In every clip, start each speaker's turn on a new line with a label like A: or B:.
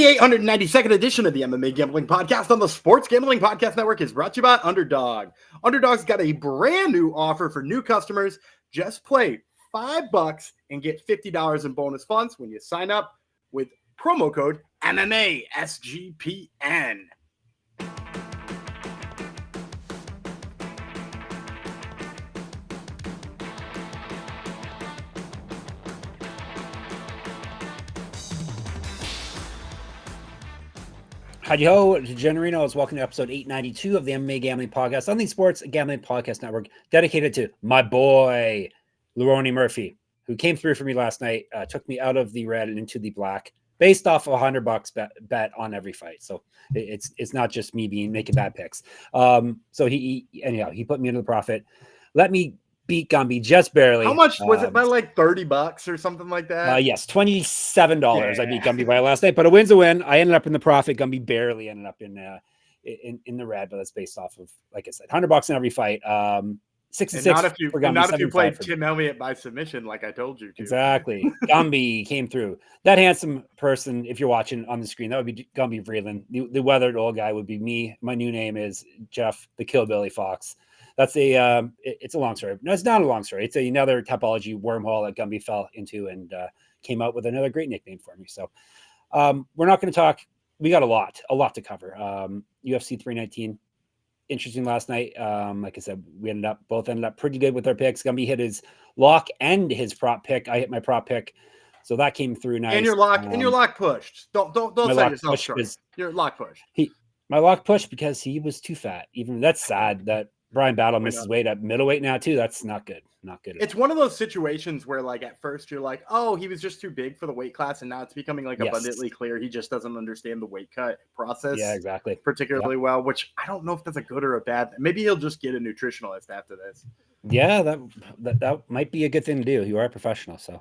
A: The 892nd edition of the MMA Gambling Podcast on the Sports Gambling Podcast Network is brought to you by Underdog. Underdog's got a brand new offer for new customers. Just play $5 and get $50 in bonus funds when you sign up with promo code MMA SGPN.
B: Howdy ho, Degenerinos. Welcome to episode 892 of the MMA Gambling Podcast on the Sports Gambling Podcast Network, dedicated to my boy, Lerone Murphy, who came through for me last night, took me out of the red and into the black, based off a $100 bet on every fight. So it's not just me making bad picks. So he put me into the profit. Let me beat Gumby just barely.
A: How much was it? By like $30 or something like that?
B: Yes, $27. Yeah. I beat Gumby by last night, but a win's a win. I ended up in the profit. Gumby barely ended up in the red, but that's based off of, like I said, $100 in every fight. 66.
A: Not if you played
B: for
A: Tim Elliott by submission, like I told you to.
B: Exactly. Gumby came through. That handsome person, if you're watching on the screen, that would be Gumby Vreeland. The weathered old guy would be me. My new name is Jeff the Killbilly Fox. That's it's a long story. No, it's not a long story. It's another topology wormhole that Gumby fell into and came out with another great nickname for me. So we're not going to talk. We got a lot to cover. UFC 319, interesting last night. Like I said, we both ended up pretty good with our picks. Gumby hit his lock and his prop pick. I hit my prop pick. So that came through nice.
A: And your lock pushed. Don't sell yourself short. Your lock pushed.
B: My lock pushed because he was too fat. Even that's sad that Brian Battle misses weight at middleweight now too. That's not good. Not good.
A: It's one of those situations where, like, at first you're like, oh, he was just too big for the weight class, and now it's becoming like abundantly clear he just doesn't understand the weight cut process.
B: Yeah, exactly.
A: Particularly well, which I don't know if that's a good or a bad thing. Maybe he'll just get a nutritionalist after this.
B: Yeah, that might be a good thing to do. You are a professional, so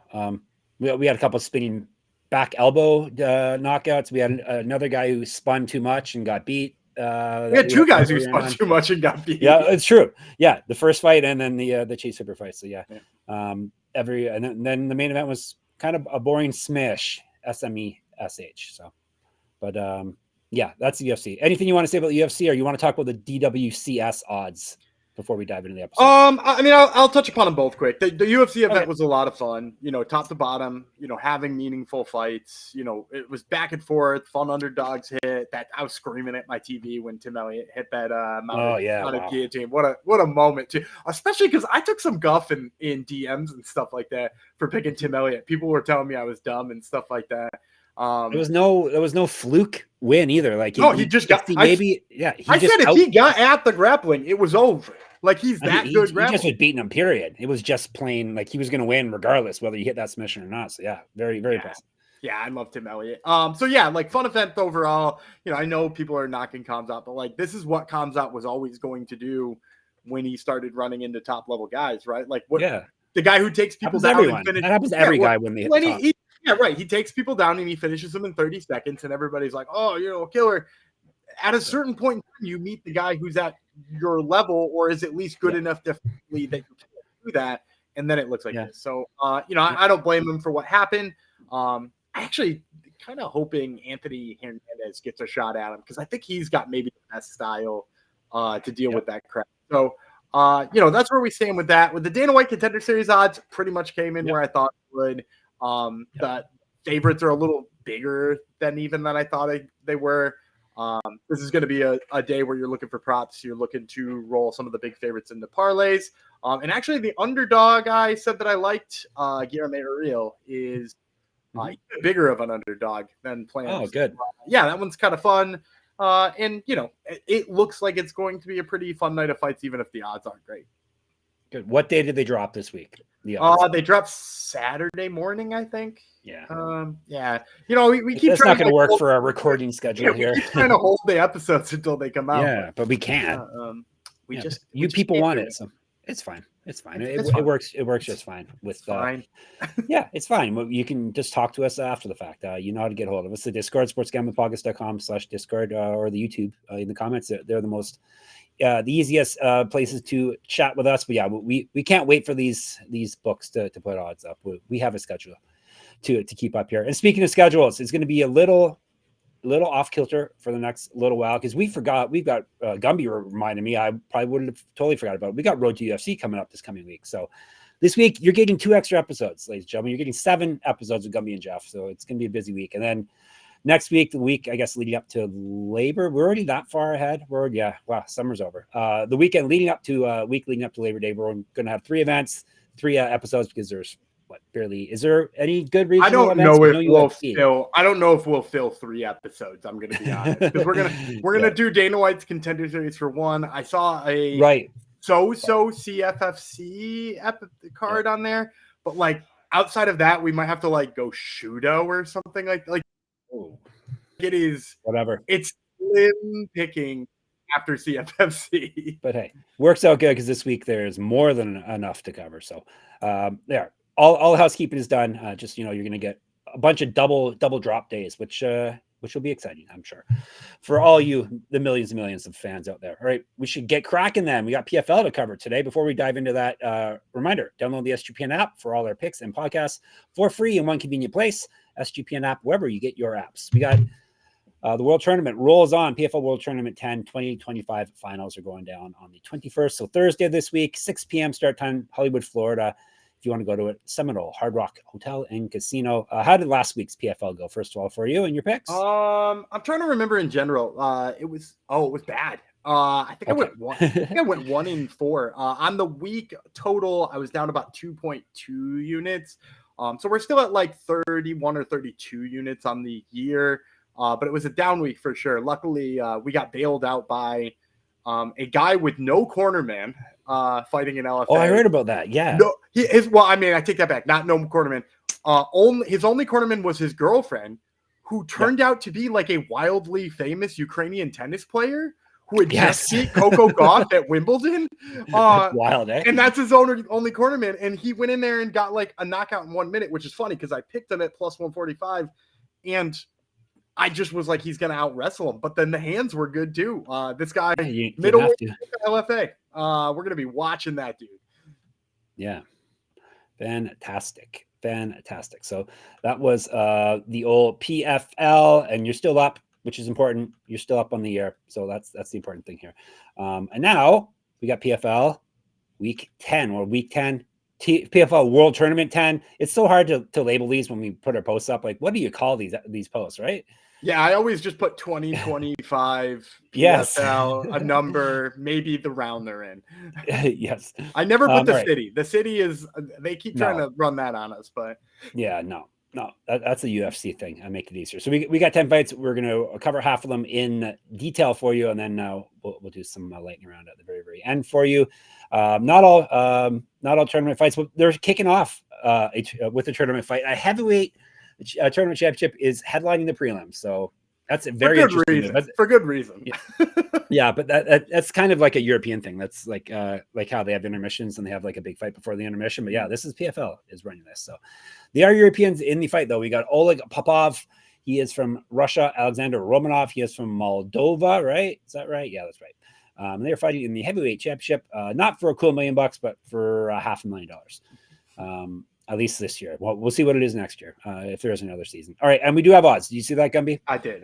B: we had a couple of spinning back elbow knockouts. We had another guy who spun too much and got beat.
A: We had two guys who spun too much and got beat.
B: Yeah, it's true. Yeah, the first fight and then the Chase Hooper fight. So yeah. And then the main event was kind of a boring smash, SME-SH. So, but yeah, that's the UFC. Anything you want to say about the UFC, or you want to talk about the DWCS odds before we dive into the episode?
A: I mean, I'll touch upon them both quick. The UFC event was a lot of fun, top to bottom, having meaningful fights, it was back and forth, fun underdogs hit that. I was screaming at my TV when Tim Elliott hit that mounted guillotine. What a moment too, especially because I took some guff in DMs and stuff like that for picking Tim Elliott. People were telling me I was dumb and stuff like that.
B: There was no fluke win either. Like
A: he just got maybe. Yeah, I said if he got at the grappling, it was over. Like he's that good. He
B: just was beating him. Period. It was just plain like he was going to win regardless whether you hit that submission or not. So yeah, very impressive.
A: Yeah, I love Tim Elliott. So yeah, like fun event overall. I know people are knocking Khamzat, but like this is what Khamzat was always going to do when he started running into top level guys, right? Like the guy who takes people down and finishes.
B: That happens to every guy when they hit the top.
A: Yeah, right. He takes people down and he finishes them in 30 seconds, and everybody's like, "Oh, killer." At a certain point, you meet the guy who's at your level, or is at least good enough defensively that you can do that, and then it looks like this. So, I don't blame him for what happened. I actually kind of hoping Anthony Hernandez gets a shot at him because I think he's got maybe the best style to deal with that crap. So, that's where we stand with that. With the Dana White Contender Series odds, pretty much came in where I thought it would. The favorites are a little bigger than even that I thought they were. This is going to be a day where you're looking for props. You're looking to roll some of the big favorites into parlays. And actually the underdog I said that I liked, Guillermo Ariel, is bigger of an underdog than planned.
B: Oh, good.
A: Yeah, that one's kind of fun. And it looks like it's going to be a pretty fun night of fights, even if the odds aren't great.
B: Good. What day did they drop this week?
A: They dropped Saturday morning, I think.
B: Yeah.
A: We keep.
B: It's not going to work for our recording schedule here.
A: We keep trying to hold the episodes until they come out.
B: Yeah, but we can't.
A: We
B: people want it, so it's fine. It's fine. It works. It works just fine.
A: Fine.
B: Yeah, it's fine. You can just talk to us after the fact. You know how to get a hold of us. The Discord, sportsgamblingpodcast.com/Discord, or the YouTube in the comments. They're the most. The easiest places to chat with us. But yeah, we can't wait for these books to put odds up. We have a schedule to keep up here. And speaking of schedules, it's going to be a little a little off kilter for the next little while because we've got Gumby reminded me. I probably would have totally forgot about it. We got Road to UFC coming up this coming week. So this week you're getting 2 extra episodes, ladies and gentlemen. You're getting 7 episodes of Gumby and Jeff. So it's going to be a busy week. And then next week, the week, I guess, leading up to Labor, we're already that far ahead. Summer's over. The weekend leading up to Labor Day, we're going to have 3 events, 3 episodes because there's barely. Is there any good reason?
A: I don't know if we'll fill 3 episodes. I'm going to be honest because we're gonna do Dana White's Contender Series for 1. I saw a CFFC card on there, but like outside of that, we might have to like go Shudo or something like. It is
B: whatever.
A: It's slim picking after CFFC,
B: but hey, works out good because this week there's more than enough to cover. So there. All housekeeping is done. Just you're going to get a bunch of double drop days, which will be exciting, I'm sure, for all you the millions and millions of fans out there. All right, we should get cracking then. We got PFL to cover today. Before we dive into that, reminder: download the SGPN app for all our picks and podcasts for free in one convenient place. SGPN app wherever you get your apps. We got the World Tournament rolls on. PFL World Tournament 10 2025 finals are going down on the 21st. So Thursday this week, 6 p.m. start time, Hollywood, Florida. If you want to go to it, Seminole Hard Rock Hotel and Casino. How did last week's PFL go? First of all, for you and your picks?
A: I'm trying to remember in general. It was bad. I think I went 1-4. On the week total, I was down about 2.2 units. So we're still at like 31 or 32 units on the year. But it was a down week for sure. Luckily, we got bailed out by a guy with no cornerman fighting in LFA.
B: Oh, I heard about that. Yeah.
A: No, I take that back. Not no cornerman. His only cornerman was his girlfriend, who turned out to be like a wildly famous Ukrainian tennis player who had just beat Coco Gauff at Wimbledon.
B: Wild, eh?
A: And that's his only cornerman. And he went in there and got like a knockout in 1 minute, which is funny because I picked him at plus 145. And I just was like, he's going to out wrestle him. But then the hands were good too. This guy, middleweight LFA. We're going to be watching that dude.
B: Yeah. Fantastic. So that was the old PFL, and you're still up, which is important. You're still up on the year. So that's the important thing here. And now we got PFL week 10 or week 10. PFL World Tournament 10. It's so hard to label these when we put our posts up. Like, what do you call these posts, right?
A: Yeah, I always just put 2025 PFL, a number, maybe the round they're in.
B: Yes.
A: I never put the city. The city is, they keep trying to run that on us, but.
B: Yeah, no, that's a UFC thing. I make it easier. So we got 10 fights. We're going to cover half of them in detail for you. And then we'll do some lightning round at the very, very end for you. Not all tournament fights, but they're kicking off with a tournament fight. A heavyweight tournament championship is headlining the prelims, so that's a very interesting
A: for good reason.
B: Yeah, but that's kind of like a European thing. That's like how they have intermissions and they have like a big fight before the intermission. But yeah, this is PFL is running this. So they are Europeans in the fight though. We got Oleg Popov. He is from Russia. Alexandr Romanov. He is from Moldova. Right? Is that right? Yeah, that's right. They're fighting in the heavyweight championship, not for a cool $1 million, but for $500,000. At least this year. Well, we'll see what it is next year, if there is another season. All right, and we do have odds. Did you see that, Gumby?
A: I did.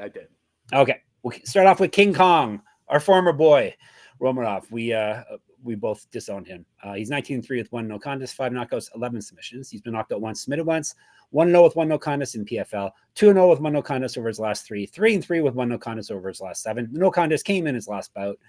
B: Okay, we'll start off with King Kong, our former boy, Romanov. We both disowned him. He's 19-3 with 1 no contest, 5 knockouts, 11 submissions. He's been knocked out once, submitted once, 1-0 with 1 no contest in PFL, 2-0 with 1 no contest over his last 3, 3-3 with 1 no contest over his last 7. The no contest came in his last bout,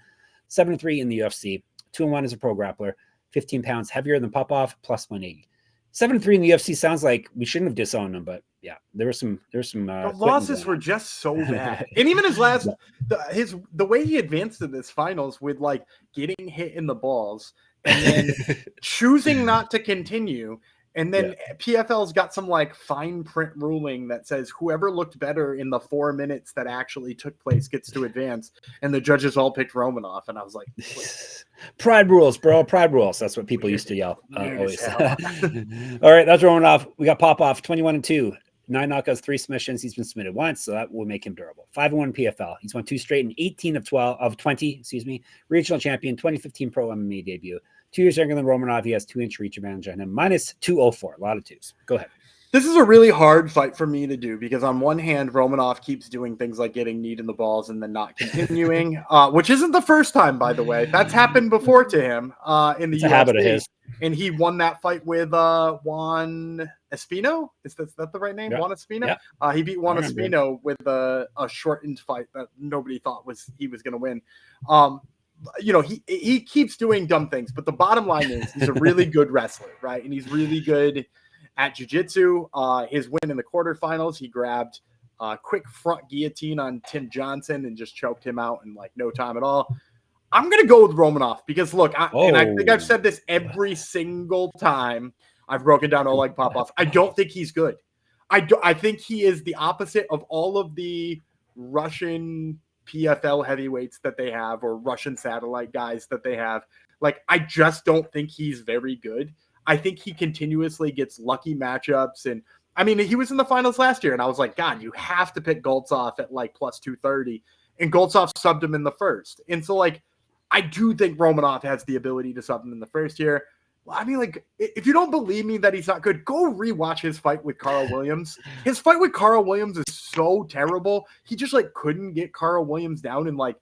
B: 7-3 in the UFC, 2-1 as a pro grappler, 15 pounds heavier than Popov, plus 180. 7-3 in the UFC sounds like we shouldn't have disowned him, but yeah, there were some. The
A: losses were just so bad, and even his last, the way he advanced in this finals with like getting hit in the balls and then choosing not to continue, and then PFL's got some like fine print ruling that says whoever looked better in the 4 minutes that actually took place gets to advance, and the judges all picked Romanov, and I was like.
B: Pride rules, bro. Pride rules. That's what people used to yell always. All right, that's Romanov. We got Popov, 21-2, 9 knockouts, 3 submissions. He's been submitted once, so that will make him durable. 5-1 PFL. He's won 2 straight and 18 of 20. Regional champion, 2015 pro MMA debut. 2 years younger than Romanov. He has 2-inch reach advantage on him. -204. A lot of twos. Go ahead.
A: This is a really hard fight for me to do because on one hand, Romanov keeps doing things like getting kneed in the balls and then not continuing, which isn't the first time, by the way. That's happened before to him in the
B: It's
A: UFC.
B: a habit of his.
A: And he won that fight with Juan Espino. Is that the right name?
B: Yeah.
A: Juan Espino?
B: Yeah.
A: He beat Juan Espino with a shortened fight that nobody thought he was going to win. He keeps doing dumb things, but the bottom line is he's a really good wrestler, right? And he's really good at jiu-jitsu. His win in the quarterfinals, he grabbed a quick front guillotine on Tim Johnson and just choked him out in like no time at all. I'm going to go with Romanov because look, and I think I've said this every single time I've broken down Oleg Popov. I don't think he's good. I think he is the opposite of all of the Russian PFL heavyweights that they have or Russian satellite guys that they have. Like, I just don't think he's very good. I think he continuously gets lucky matchups. And I mean, he was in the finals last year and I was like, God, you have to pick Goltsov at like plus 230 and Goltsov subbed him in the first. And so like, I do think Romanov has the ability to sub him in the first year. I mean, like, if you don't believe me that he's not good, go rewatch his fight with Carl Williams. His fight with Carl Williams is so terrible. He just like couldn't get Carl Williams down and like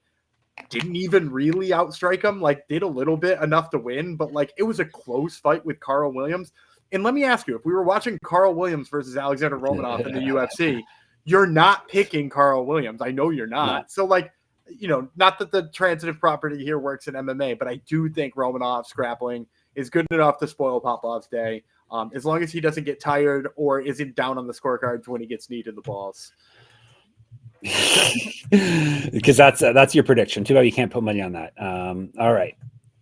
A: didn't even really outstrike him, like did a little bit enough to win, but like it was a close fight with Carl Williams. And let me ask you, if we were watching Carl Williams versus Alexandr Romanov in the UFC, you're not picking Carl Williams. I know you're not. No. So like, not that the transitive property here works in MMA, but I do think Romanov's grappling is good enough to spoil Popov's day, as long as he doesn't get tired or isn't down on the scorecards when he gets kneed in the balls.
B: Because that's your prediction. Too bad you can't put money on that. All right.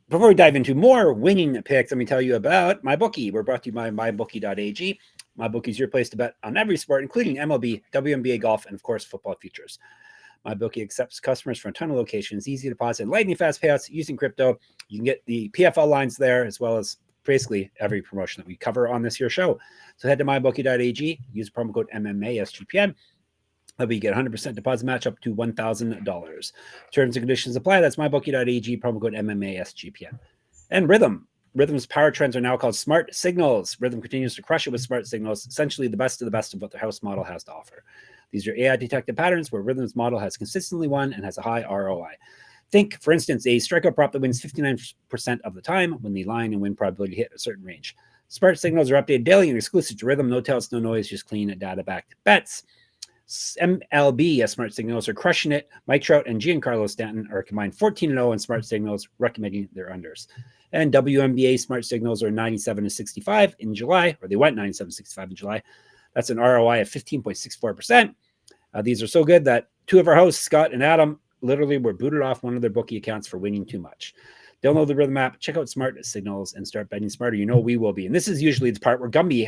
B: Before we dive into more winning picks, let me tell you about MyBookie. We're brought to you by MyBookie.ag. MyBookie is your place to bet on every sport, including MLB, WNBA, golf, and of course, football futures. MyBookie accepts customers from a ton of locations, easy deposit, and lightning fast payouts using crypto. You can get the PFL lines there, as well as basically every promotion that we cover on this here show. So head to mybookie.ag, use promo code MMASGPN. That'll be get 100% deposit match up to $1,000. Terms and conditions apply. That's mybookie.ag, promo code MMASGPN. And Rhythm. Rhythm's power trends are now called smart signals. Rhythm continues to crush it with smart signals, essentially the best of what their house model has to offer. These are AI-detected patterns where Rhythm's model has consistently won and has a high ROI. Think, for instance, a strikeout prop that wins 59% of the time when the line and win probability hit a certain range. Smart signals are updated daily and exclusive to Rhythm. No tells, no noise, just clean data-backed bets. MLB smart signals are crushing it. Mike Trout and Giancarlo Stanton are combined 14-0 in smart signals, recommending their unders. And WNBA smart signals are 97-65 in July, or they went 97-65 in July. That's an ROI of 15.64%. These are so good that two of our hosts, Scott and Adam, literally were booted off one of their bookie accounts for winning too much. Download the Rhythm app, check out smart signals, and start betting smarter. You know we will be. And this is usually the part where Gumby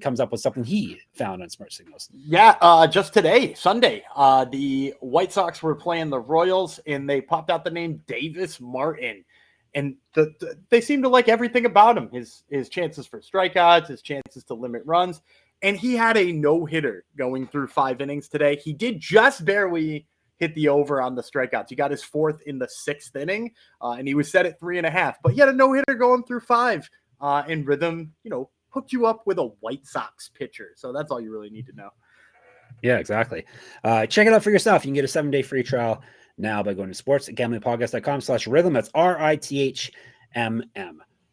B: comes up with something he found on smart signals.
A: Yeah, just today, Sunday, the White Sox were playing the Royals, and they popped out the name Davis Martin. And they seem to like everything about him. His chances for strikeouts, his chances to limit runs. And he had a no-hitter going through 5 innings today. He did just barely hit the over on the strikeouts. He got his 4th in the 6th inning, and he was set at 3.5. But he had a no-hitter going through 5. And Rhythm, hooked you up with a White Sox pitcher. So that's all you really need to know.
B: Yeah, exactly. Check it out for yourself. You can get a 7-day free trial now by going to sportsgamblingpodcast.com/rhythm. That's RITHMM.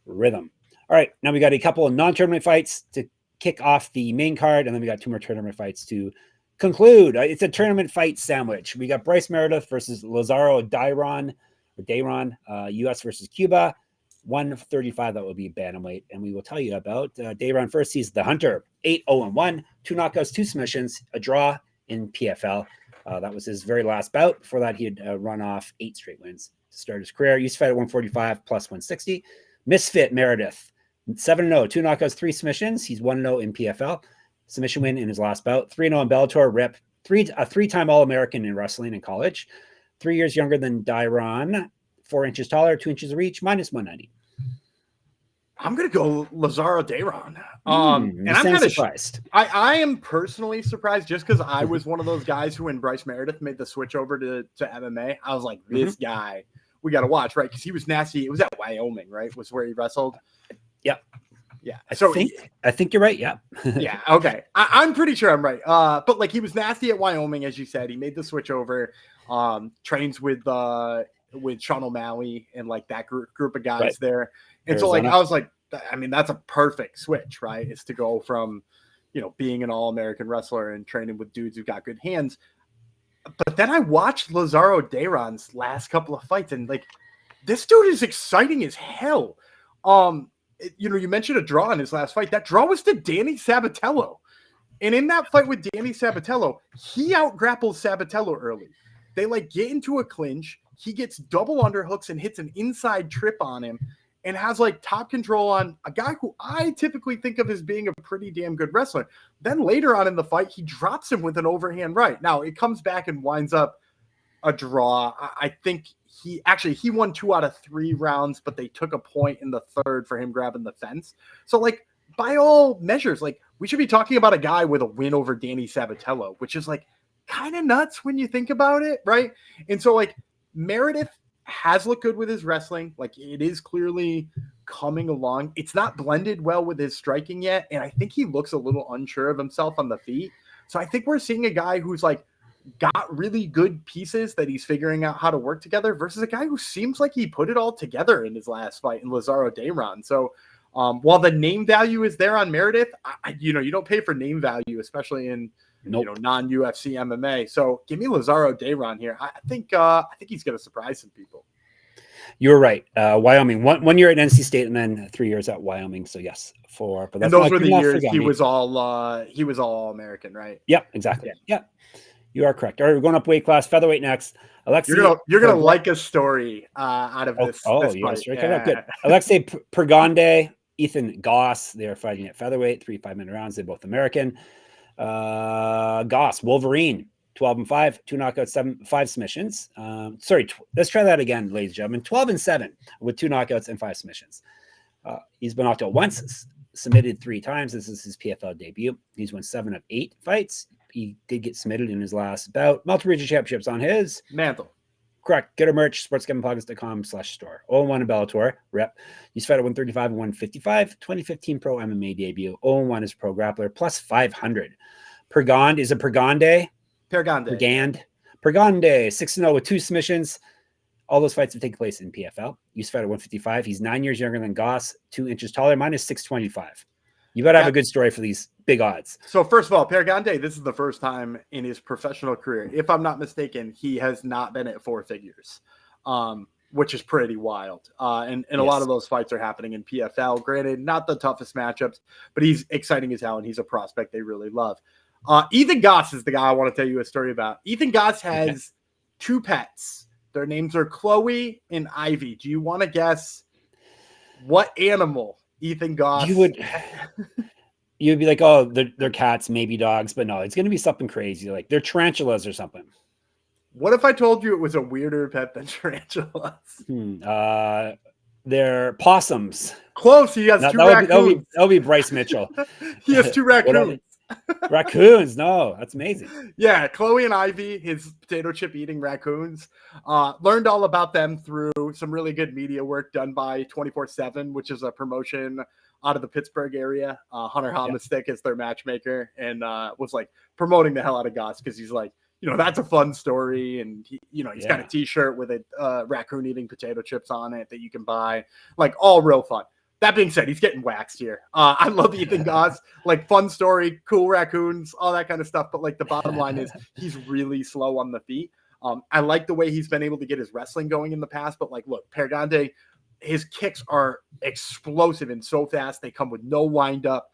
B: Rhythm. All right, now we got a couple of non-tournament fights to kick off the main card, and then we got 2 more tournament fights to conclude. It's a tournament fight sandwich. We got Bryce Meredith versus Lazaro Dayron, U.S. versus Cuba. 135, that will be bantamweight. And we will tell you about Dayron first. He's the Hunter, 8-0-1, 2 knockouts, 2 submissions, a draw in PFL. That was his very last bout. Before that, he had run off 8 straight wins to start his career. Used to fight at 145 plus 160. Misfit Meredith, 7-0, 2 knockouts, 3 submissions. He's 1-0 in PFL. Submission win in his last bout. 3-0 in Bellator. Rip. A 3-time All-American in wrestling in college. 3 years younger than Dayron. 4 inches taller, 2 inches of reach, minus 190.
A: I'm going to go Lazaro Dayron.
B: And I'm kind of surprised.
A: I am personally surprised just because I was one of those guys who, when Bryce Meredith made the switch over to MMA, I was like, this guy, we got to watch, right? Because he was nasty. It was at Wyoming, right? Was where he wrestled.
B: Yep.
A: Yeah.
B: I
A: So
B: think you're right. Yeah.
A: yeah. Okay. I'm pretty sure I'm right. But like he was nasty at Wyoming, as you said. He made the switch over. Trains with Sean O'Malley and like that group of guys
B: Right.
A: there. And
B: Arizona.
A: so like I was like, I mean, that's a perfect switch, right? Is to go from, being an All-American wrestler and training with dudes who've got good hands. But then I watched Lazaro Dayron's last couple of fights, and like this dude is exciting as hell. You mentioned a draw in his last fight. That draw was to Danny Sabatello. And in that fight with Danny Sabatello, he out-grapples Sabatello early. They like get into a clinch. He gets double underhooks and hits an inside trip on him and has like top control on a guy who I typically think of as being a pretty damn good wrestler. Then later on in the fight, he drops him with an overhand right. Now it comes back and winds up a draw. I think he won 2 out of 3 rounds, but they took a point in the third for him grabbing the fence. So like by all measures, like we should be talking about a guy with a win over Danny Sabatello, which is like kind of nuts when you think about it, right? And so like Meredith has looked good with his wrestling. Like it is clearly coming along. It's not blended well with his striking yet, and I think he looks a little unsure of himself on the feet. So I think we're seeing a guy who's like got really good pieces that he's figuring out how to work together versus a guy who seems like he put it all together in his last fight in Lazaro Dayron. So while the name value is there on Meredith, you don't pay for name value, especially in non-UFC MMA. So give me Lazaro Dayron here. I think he's going to surprise some people.
B: You're right. Wyoming, one year at NC State and then 3 years at Wyoming. So yes, but that's,
A: and those were the years he was all American, right?
B: Yeah, exactly. Yeah. You are correct. All right, we're going up weight class, featherweight next. Alexei,
A: you're gonna like a story out of this.
B: Oh, yes, yeah. Good. Alexei Pergande, Ethan Goss. They are fighting at featherweight, 3 5-minute rounds. They're both American. Goss, Wolverine, 12-5, 2 knockouts, 5 submissions. Let's try that again, ladies and gentlemen. 12-7 with 2 knockouts and 5 submissions. He's been knocked out once, submitted 3 times. This is his PFL debut. He's won 7 of 8 fights. He did get submitted in his last bout. Multiple region championships on his
A: mantle.
B: Correct. Get our merch, sportsgamblingpockets.com/store. 0-1 in Bellator. Rep. He's fought at 135 and 155. 2015 pro MMA debut. 0-1 as pro grappler. Plus 500. Pergande. Is it Pergande? Pergande. 6-0 with 2 submissions. All those fights have taken place in PFL. He's fought at 155. He's 9 years younger than Goss. 2 inches taller. Minus 625. You got to have a good story for these big odds.
A: So first of all, Pergande, this is the first time in his professional career, if I'm not mistaken, he has not been at 4 figures, which is pretty wild. And a lot of those fights are happening in PFL. Granted, not the toughest matchups, but he's exciting as hell, and he's a prospect they really love. Ethan Goss is the guy I want to tell you a story about. Ethan Goss has 2 pets. Their names are Chloe and Ivy. Do you want to guess what animal Ethan Goss?
B: You'd be like, oh, they're cats, maybe dogs, but no, it's going to be something crazy. Like they're tarantulas or something.
A: What if I told you it was a weirder pet than tarantulas?
B: They're possums.
A: Close. He has 2 raccoons.
B: That would be Bryce Mitchell.
A: He has 2 raccoons.
B: Raccoons. No, that's amazing.
A: Yeah. Chloe and Ivy, his potato chip eating raccoons, learned all about them through some really good media work done by 24/7, which is a promotion out of the Pittsburgh area. Hunter Homestick is their matchmaker and was like promoting the hell out of Goss because he's like, that's a fun story. And he's got a t-shirt with a raccoon eating potato chips on it that you can buy, like all real fun. That being said, he's getting waxed here. I love Ethan Goss, like fun story, cool raccoons, all that kind of stuff. But like the bottom line is he's really slow on the feet. I like the way he's been able to get his wrestling going in the past, but like, look, Pergande, his kicks are explosive and so fast. They come with no wind up.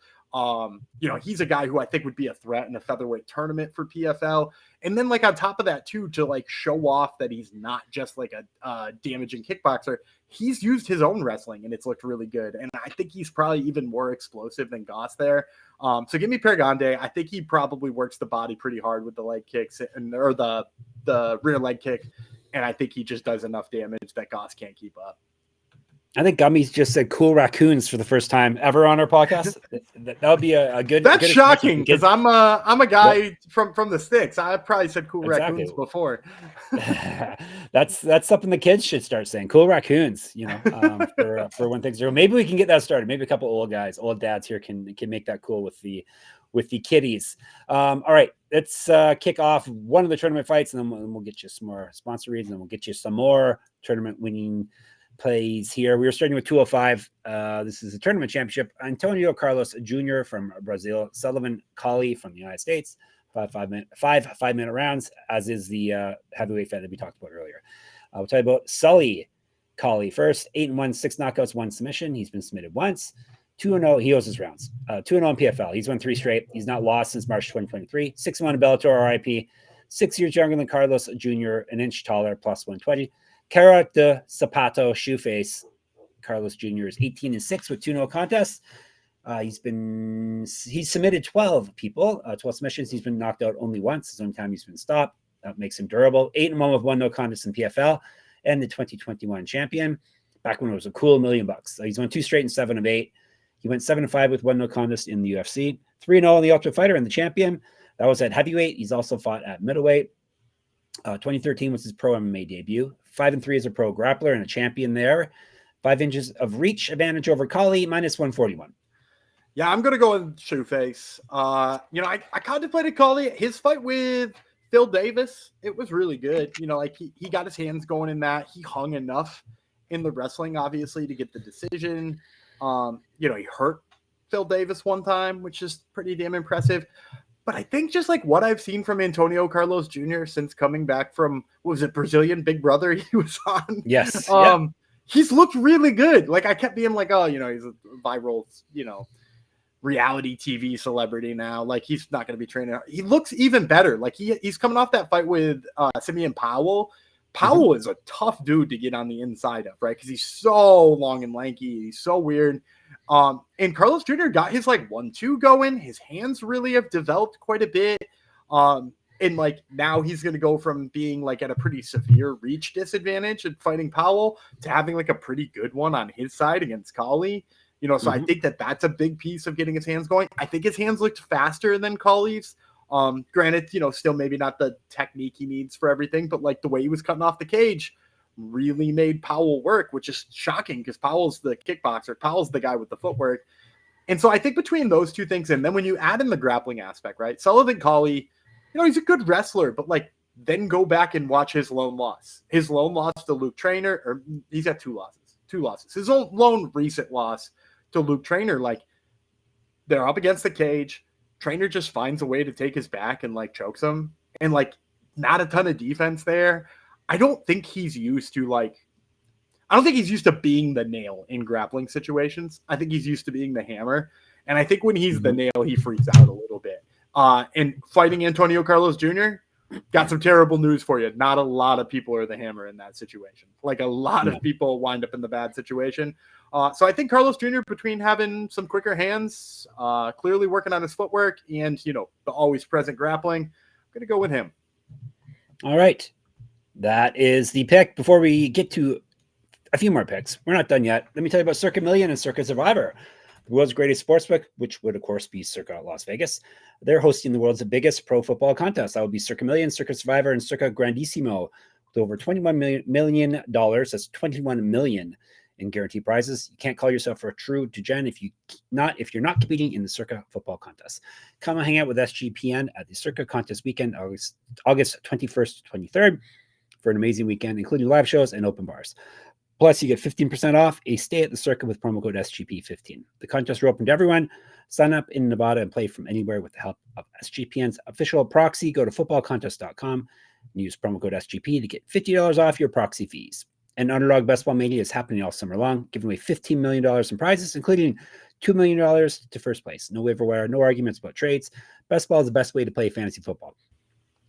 A: He's a guy who I think would be a threat in a featherweight tournament for PFL. And then like on top of that too, to like show off that he's not just like a damaging kickboxer, he's used his own wrestling and it's looked really good. And I think he's probably even more explosive than Goss there. So give me Pergande. I think he probably works the body pretty hard with the leg kicks or the rear leg kick. And I think he just does enough damage that Goss can't keep up.
B: I think Gummies just said cool raccoons for the first time ever on our podcast. That would be a good.
A: That's
B: good
A: shocking because I'm a guy from the sticks. I probably said cool
B: Exactly.
A: raccoons before.
B: That's something the kids should start saying. Cool raccoons, for when things are. Maybe we can get that started. Maybe a couple old dads here can make that cool with the kiddies. All right, let's kick off one of the tournament fights, and then we'll get you some more sponsor reads, and then we'll get you some more tournament winning plays here. We are starting with 205. This is a tournament championship. Antonio Carlos Jr. from Brazil, Sullivan Cauley from the United States. 5-minute rounds, as is the heavyweight fight that we talked about earlier. We'll tell you about Sully Cauley first. 8-1, 6 knockouts, 1 submission. He's been submitted once. 2-0. He owes his rounds. 2-0 in PFL. He's won 3 straight. He's not lost since March 2023. 6-1 in Bellator RIP. 6 years younger than Carlos Jr., an inch taller, plus 120. Cara de Zapato, Shoeface. Carlos Jr. is 18-6 with 2-0 contests. He's submitted 12 people, 12 submissions. He's been knocked out only once. It's the only time he's been stopped. That makes him durable. 8-1 with 1 no contest in PFL, and the 2021 champion. Back when it was a cool $1 million. He's won 2 straight and 7 of 8. He went 7-5 with 1 no contest in the UFC. 3-0 in the Ultimate Fighter and the champion. That was at heavyweight. He's also fought at middleweight. 2013 was his pro MMA debut. 5-3 as a pro grappler and a champion there. 5 inches of reach advantage over Cauley, minus 141.
A: Yeah, I'm gonna go with Shoeface. I contemplated Cauley. His fight with Phil Davis, it was really good. He got his hands going in that. He hung enough in the wrestling, obviously, to get the decision. He hurt Phil Davis one time, which is pretty damn impressive. But I think just like what I've seen from Antonio Carlos Jr. since coming back from, what was it, Brazilian Big Brother he was on?
B: Yes.
A: He's looked really good. Like, I kept being like, oh, he's a viral, reality TV celebrity now. Like, he's not going to be training. He looks even better. Like, he's coming off that fight with Simeon Powell. Powell is a tough dude to get on the inside of, right? Because he's so long and lanky. He's so weird. And Carlos Jr. got his 1-2 going. His hands really have developed quite a bit. And now he's going to go from being at a pretty severe reach disadvantage and fighting Powell to having a pretty good one on his side against Cauley. So I think that's a big piece of getting his hands going. I think his hands looked faster than Cauley's. Granted, still maybe not the technique he needs for everything, but the way he was cutting off the cage really made Powell work, which is shocking because Powell's the kickboxer. Powell's the guy with the footwork. And so I think between those two things, and then when you add in the grappling aspect, right? Sullivan Cauley, he's a good wrestler, but then go back and watch his lone loss. His lone loss to Luke Traynor, or he's got 2 losses. His own lone recent loss to Luke Traynor, they're up against the cage. Traynor just finds a way to take his back and chokes him, and not a ton of defense there. I don't think he's used to being the nail in grappling situations. I think he's used to being the hammer, and I think when he's the nail, he freaks out a little bit. And fighting Antonio Carlos Jr., got some terrible news for you. Not a lot of people are the hammer in that situation. A lot of people wind up in the bad situation. So I think Carlos Jr., between having some quicker hands, clearly working on his footwork, and, the always present grappling, I'm going to go with him. All
B: right. That is the pick. Before we get to a few more picks, we're not done yet. Let me tell you about Circa Million and Circa Survivor, the world's greatest sportsbook, which would, of course, be Circa Las Vegas. They're hosting the world's biggest pro football contest. That would be Circa Million, Circa Survivor, and Circa Grandissimo, with over $21 million. That's $21 million in guaranteed prizes. You can't call yourself a true degen if you're not competing in the Circa football contest. Come and hang out with SGPN at the Circa contest weekend, August 21st to 23rd, for an amazing weekend, including live shows and open bars. Plus, you get 15% off a stay at the Circa with promo code SGP15. The contests are open to everyone. Sign up in Nevada and play from anywhere with the help of SGPN's official proxy. Go to footballcontest.com and use promo code SGP to get $50 off your proxy fees. And Underdog Best Ball Mania is happening all summer long, giving away $15 million in prizes, including $2 million to first place. No waiver wire, no arguments about trades. Best Ball is the best way to play fantasy football.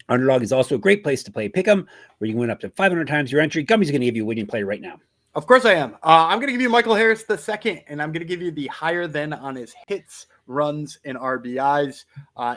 B: Underdog is also a great place to play Pick'em, where you can win up to 500 times your entry. Gummy's going to give you a winning play right now.
A: Of course I am. I'm going to give you Michael Harris the second, and I'm going to give you the higher than on his hits, runs, and RBIs.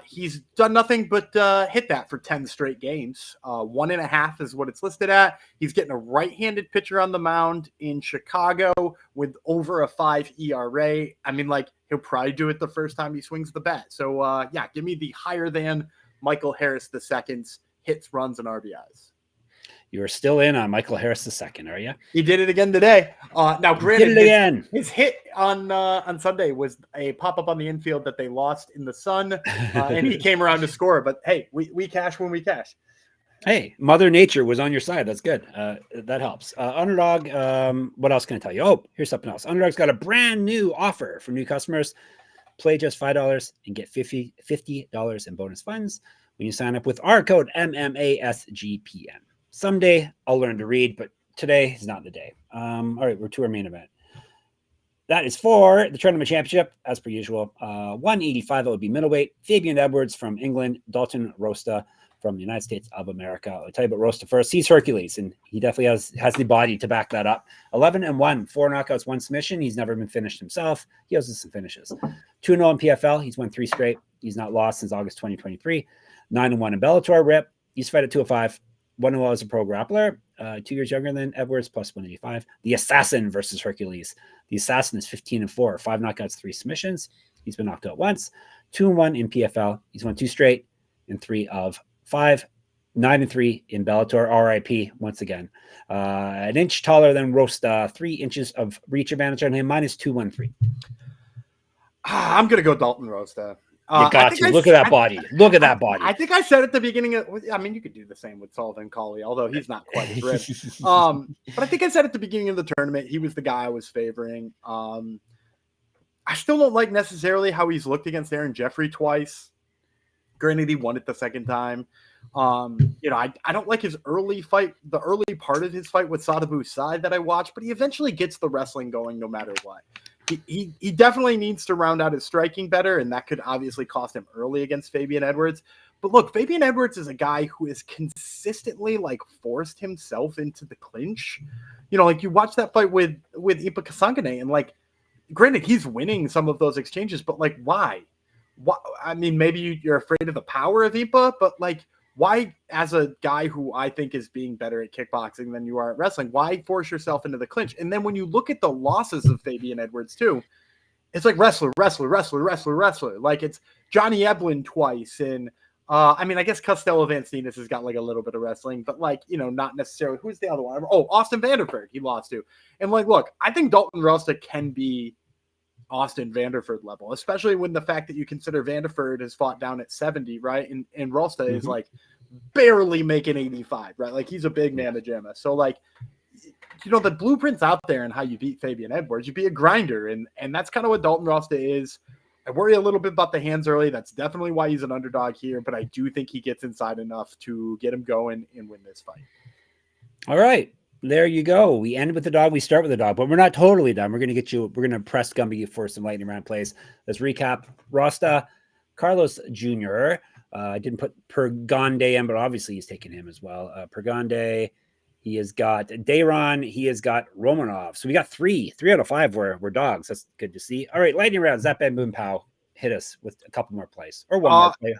A: He's done nothing but hit that for 10 straight games. 1.5 is what it's listed at. He's getting a right-handed pitcher on the mound in Chicago with over a 5 ERA. I mean, like, he'll probably do it the first time he swings the bat. So, yeah, give me the higher than Michael Harris the second's hits, runs, and RBIs.
B: You're still in on Michael Harris II, are you?
A: He did it again today. Now, granted, his hit on Sunday was a pop-up on the infield that they lost in the sun, and he came around to score. But, hey, we cash when we cash.
B: Hey, Mother Nature was on your side. That's good. That helps. Underdog, what else can I tell you? Oh, here's something else. Underdog's got a brand new offer for new customers. Play just $5 and get $50 in bonus funds when you sign up with our code MMASGPN. Someday I'll learn to read, but today is not the day. All right, we're to our main event. That is for the tournament championship, as per usual. 185, that would be middleweight. Fabian Edwards from England, Dalton Rosta from the United States of America. I'll tell you about Rosta first. He's Hercules, and he definitely has the body to back that up. 11-1, 4 knockouts, 1 submission. He's never been finished himself. He has some finishes. 2-0 in PFL. He's won 3 straight. He's not lost since August 2023. 9-1 in Bellator. Rip. He's fight at 205. 1-0 as a pro grappler. 2 years younger than Edwards, plus 185. The Assassin versus Hercules. The Assassin is 15-4, 5 knockouts, 3 submissions. He's been knocked out once. 2-1 in PFL. He's won 2 straight and 3 of 5. 9-3 in Bellator. RIP once again. An inch taller than Rosta. 3 inches of reach advantage on him. Minus 213.
A: I'm gonna go Dalton Rosta.
B: You got to. Look at that body. Look at that body.
A: I think I said at the beginning of, I mean, you could do the same with Sullivan Cauley, although he's not quite as ripped. But I think I said at the beginning of the tournament, he was the guy I was favoring. I still don't like necessarily how he's looked against Aaron Jeffrey twice. Granted, he won it the second time. I don't like his early fight, the early part of his fight with Sadabu's side that I watched, but he eventually gets the wrestling going no matter what. He definitely needs to round out his striking better, and that could obviously cost him early against Fabian Edwards. But look, Fabian Edwards is a guy who has consistently forced himself into the clinch. You watch that fight with Ep892, and granted, he's winning some of those exchanges, but why? I mean, maybe you're afraid of the power of Ipa, but why, as a guy who I think is being better at kickboxing than you are at wrestling, why force yourself into the clinch? And then when you look at the losses of Fabian Edwards too, it's wrestler. It's Johnny Eblen twice. And I mean, I guess Costello Vancinas has got a little bit of wrestling, but not necessarily. Who's the other one? Oh, Austin Vanderford, he lost to. And look, I think Dalton Rosta can be Austin Vanderford level, especially when the fact that you consider Vanderford has fought down at 70, right? And Rosta is barely making 85, right? He's a big man to Jamma. So the blueprint's out there and how you beat Fabian Edwards. You be a grinder, and that's kind of what Dalton Rosta is. I worry a little bit about the hands early. That's definitely why he's an underdog here, but I do think he gets inside enough to get him going and win this fight.
B: All right. There you go. We end with the dog. We start with the dog, but we're not totally done. We're going to press Gumby for some lightning round plays. Let's recap. Rosta, Carlos Jr. I didn't put Pergande in, but obviously he's taking him as well. Pergande, he has got Dayron, he has got Romanov. So we got 3 out of 5 were dogs. That's good to see. All right, lightning round. Zap and Boom Pow. Hit us with a couple more plays or one more play.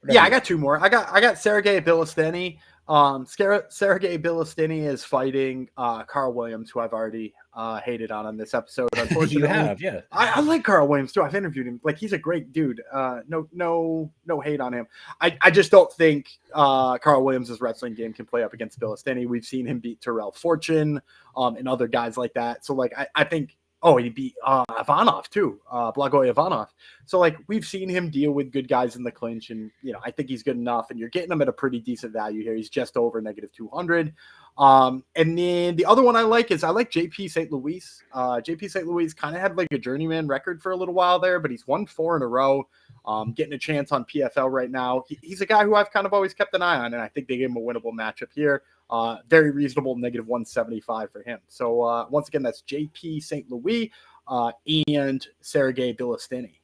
A: Yeah, I got 2 more. I got Sergey Bilisteny. Sergey Bilisteny is fighting Carl Williams, who I've already hated on this episode. Unfortunately,
B: you have, yeah.
A: I like Carl Williams too. I've interviewed him. He's a great dude. No hate on him. I just don't think Carl Williams' wrestling game can play up against Bilisteny. We've seen him beat Terrell Fortune and other guys like that. So I think. Oh, he beat Ivanov too, Blagoy Ivanov. So we've seen him deal with good guys in the clinch, and I think he's good enough. And you're getting him at a pretty decent value here. He's just over -200. And then the other one I like JP St. Louis. JP St. Louis kind of had a journeyman record for a little while there, but he's won 4 in a row. Getting a chance on PFL right now. He's a guy who I've kind of always kept an eye on, and I think they gave him a winnable matchup here. Very reasonable -175 for him. So once again, that's JP St. Louis and Sergey Bilisteny.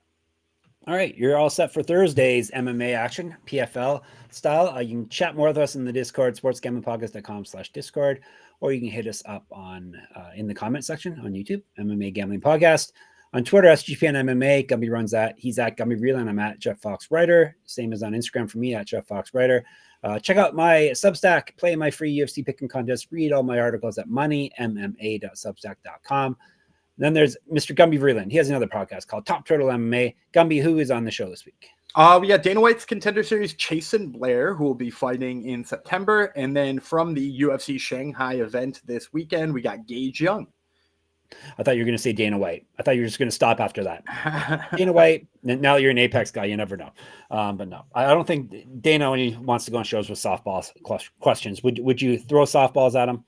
B: All right, you're all set for Thursday's MMA action, PFL style. You can chat more with us in the Discord, sportsgamblingpodcast.com/Discord, or you can hit us up on in the comment section on YouTube, MMA Gambling Podcast. On Twitter, SGPN MMA, Gumby runs that. He's at Gumby Reeland. I'm at Jeff Fox Writer. Same as on Instagram for me, at Jeff Fox Writer. Check out my Substack, play my free UFC picking contest, read all my articles at moneymma.substack.com. Then there's Mr. Gumby Vreeland. He has another podcast called Top Turtle MMA. Gumby, who is on the show this week?
A: We got Dana White's Contender Series, Chasen Blair, who will be fighting in September. And then from the UFC Shanghai event this weekend, we got Gage Young.
B: I thought you were going to say Dana White. I thought you were just going to stop after that. Dana White, now you're an Apex guy. You never know. But no, I don't think Dana, when he wants to go on shows with softball questions, would you throw softballs at him?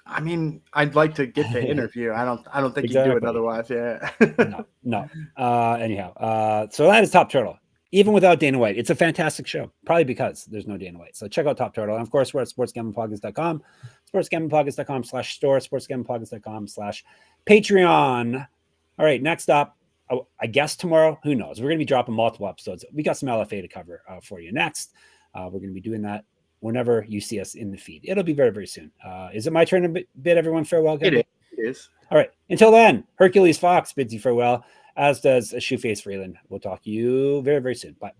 A: I mean, I'd like to get the interview. I don't think
B: Exactly.
A: you do it otherwise. Yeah.
B: No. Anyhow, so that is Top Turtle. Even without Dana White, it's a fantastic show. Probably because there's no Dana White. So check out Top Turtle. And of course, we're at sportsgamblingpodcast.com, sportsgamblingpodcast.com/store, sportsgamblingpodcast.com/Patreon. All right, next up, I guess tomorrow, who knows? We're going to be dropping multiple episodes. We got some LFA to cover for you next. We're going to be doing that whenever you see us in the feed. It'll be very, very soon. Is it my turn to bid everyone farewell?
A: It is.
B: All right. Until then, Hercules Fox bids you farewell, as does Shoeface Freeland. We'll talk to you very, very soon. Bye.